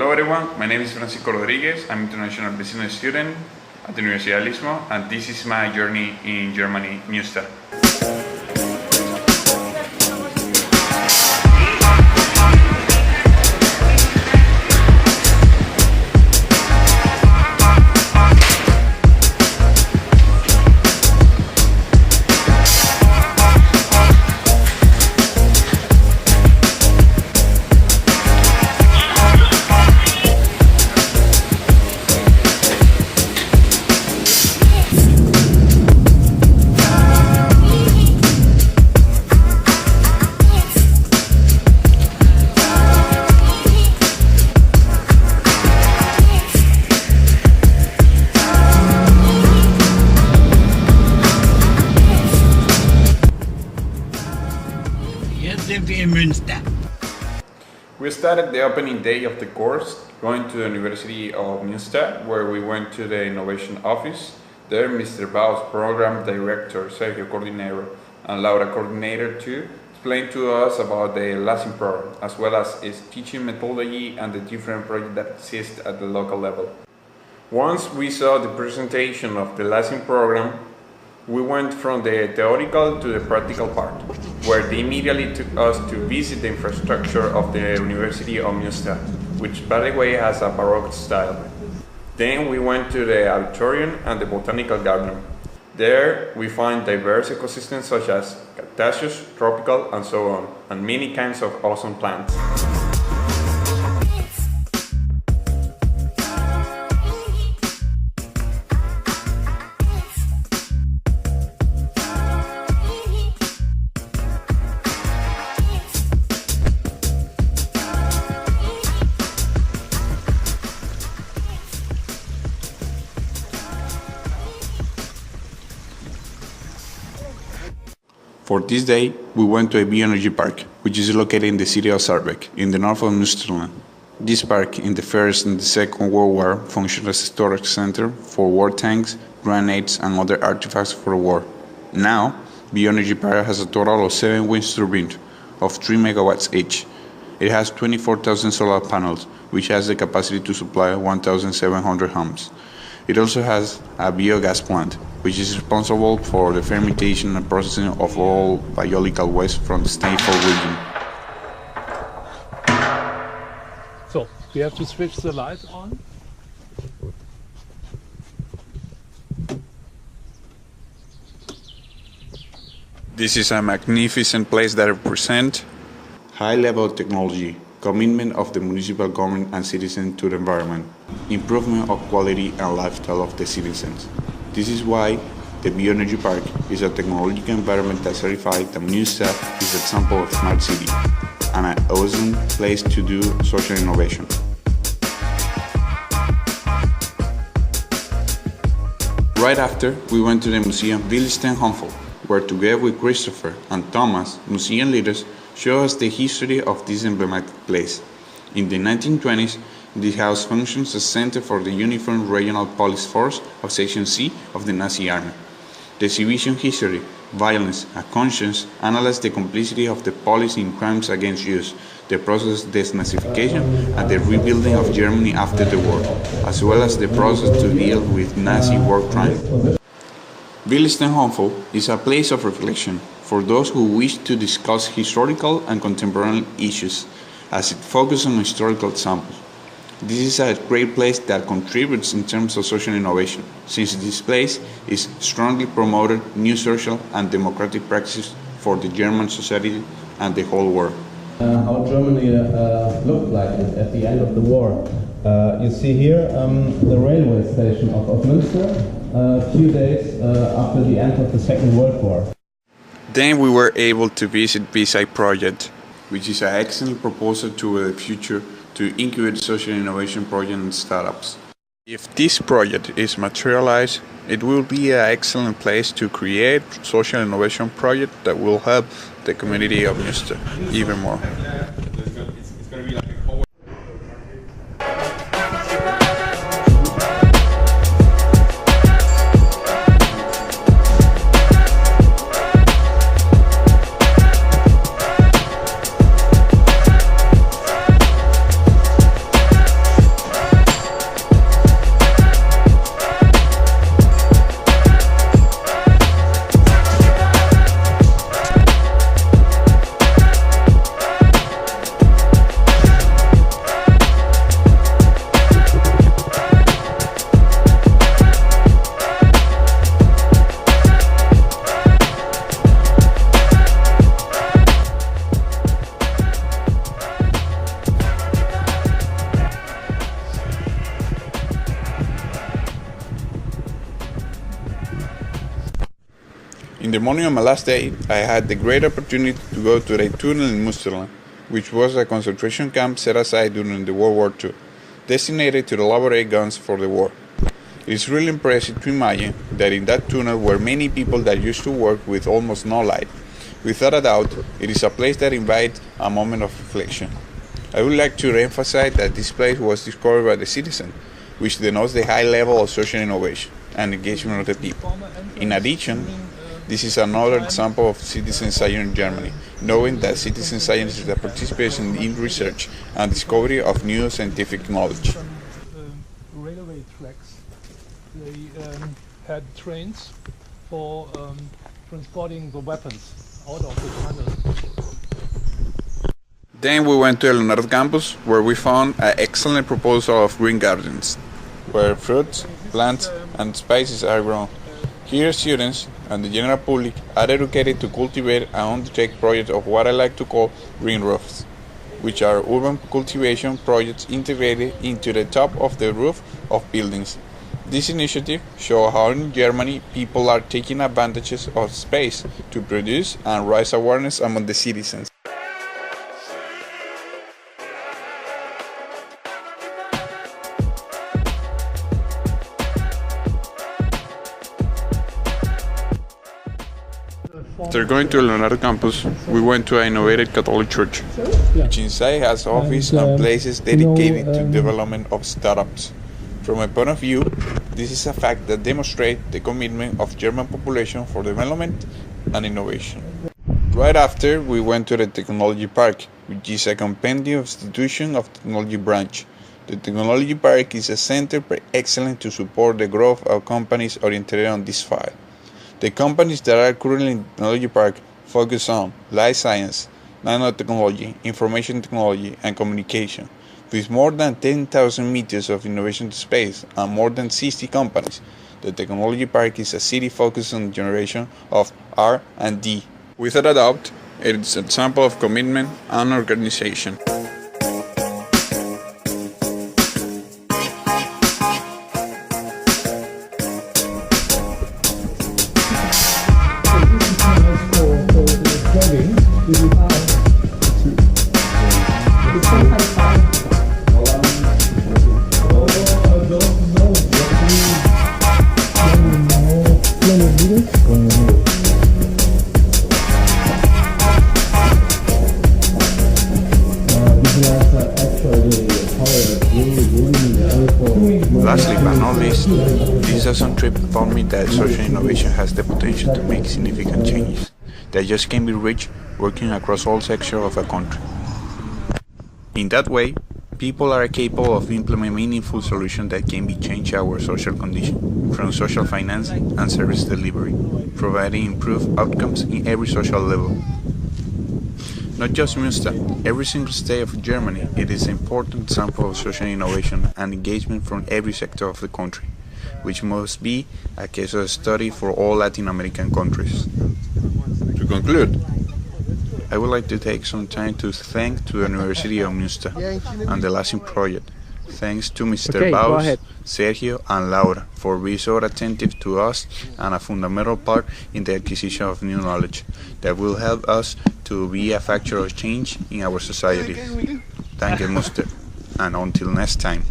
Hello everyone, my name is Rodríguez. I'm an international business student at the Universidad del Istmo, and this is my journey in Germany, Muenster. We started the opening day of the course going to the University of Muenster, where we went to the innovation office. There, Mr. Bao's program director, Sergio coordinator, and Laura coordinator too, explained to us about the Lasin program, as well as its teaching methodology and the different projects that exist at the local level. Once we saw the presentation of the Lasin program, we went from the theoretical to the practical part, where they immediately took us to visit the infrastructure of the University of Muenster, which by the way has a Baroque style. Then we went to the auditorium and the botanical garden. There we find diverse ecosystems such as cactaceous, tropical, and so on, and many kinds of awesome plants. For this day, we went to a bioenergy park, which is located in the city of Saarbrück, in the north of Münsterland. This park, in the First and the Second World War, functioned as a storage center for war tanks, grenades, and other artifacts for war. Now, bioenergy park has a total of 7 wind turbines of 3 megawatts each. It has 24,000 solar panels, which has the capacity to supply 1,700 homes. It also has a biogas plant, which is responsible for the fermentation and processing of all biological waste from the Steinfeld region. So, we have to switch the light on. This is a magnificent place that represents high-level technology, commitment of the municipal government and citizens to the environment, improvement of quality and lifestyle of the citizens. This is why the Bioenergy Park is a technological environment that certified that Muenster is an example of smart city and an awesome place to do social innovation. Right after, we went to the museum Willisten Humboldt, where together with Christopher and Thomas, museum leaders, show us the history of this emblematic place. In the 1920s, this house functions as center for the Uniformed Regional Police Force of Section C of the Nazi Army. The exhibition history, violence, and conscience analyze the complicity of the police in crimes against Jews, the process of denazification, and the rebuilding of Germany after the war, as well as the process to deal with Nazi war crimes. Willisten Humboldt is a place of reflection for those who wish to discuss historical and contemporary issues, as it focuses on historical examples. This is a great place that contributes in terms of social innovation, since this place is strongly promoted new social and democratic practices for the German society and the whole world. How Germany looked like at the end of the war. You see here the railway station of Muenster, a few days after the end of the Second World War. Then we were able to visit B-Side Project, which is an excellent proposal to the future to incubate social innovation projects and startups. If this project is materialized, it will be an excellent place to create social innovation project that will help the community of Muenster even more. In the morning of my last day, I had the great opportunity to go to the tunnel in Muenster, which was a concentration camp set aside during the World War II, designated to elaborate guns for the war. It is really impressive to imagine that in that tunnel were many people that used to work with almost no light. Without a doubt, it is a place that invites a moment of reflection. I would like to emphasize that this place was discovered by the citizen, which denotes the high level of social innovation and engagement of the people. In addition, this is another example of citizen science in Germany, knowing that citizen science is the participation in research and discovery of new scientific knowledge. Railway tracks, they had trains for transporting the weapons out of the tunnel. Then we went to El Leonardo campus, where we found an excellent proposal of green gardens, where fruits, plants, and spices are grown. Here students and the general public are educated to cultivate and undertake projects of what I like to call green roofs, which are urban cultivation projects integrated into the top of the roof of buildings. This initiative shows how in Germany people are taking advantages of space to produce and raise awareness among the citizens. After going to Leonardo campus, we went to an innovative Catholic church, which inside has offices and places dedicated to development of startups. From my point of view, this is a fact that demonstrates the commitment of German population for development and innovation. Right after, we went to the Technology Park, which is a compendium institution of technology branch. The Technology Park is a center per excellence to support the growth of companies oriented on this field. The companies that are currently in the Technology Park focus on life science, nanotechnology, information technology, and communication. With more than 10,000 meters of innovation space and more than 60 companies, the Technology Park is a city focused on the generation of R&D. Without a doubt, it is an example of commitment and organization. Lastly but not least, this Lasin trip taught me that social innovation has the potential to make significant changes that just can be reached working across all sectors of a country. In that way, people are capable of implementing meaningful solutions that can be change our social condition, from social financing and service delivery, providing improved outcomes in every social level. Not just Muenster, every single state of Germany, it is an important example of social innovation and engagement from every sector of the country, which must be a case of study for all Latin American countries. To conclude, I would like to take some time to thank to the University of Muenster and the Lasin project. Thanks to Mr. Baus, Sergio and Laura for being so attentive to us and a fundamental part in the acquisition of new knowledge that will help us to be a factor of change in our society. Thank you, Muenster, and until next time.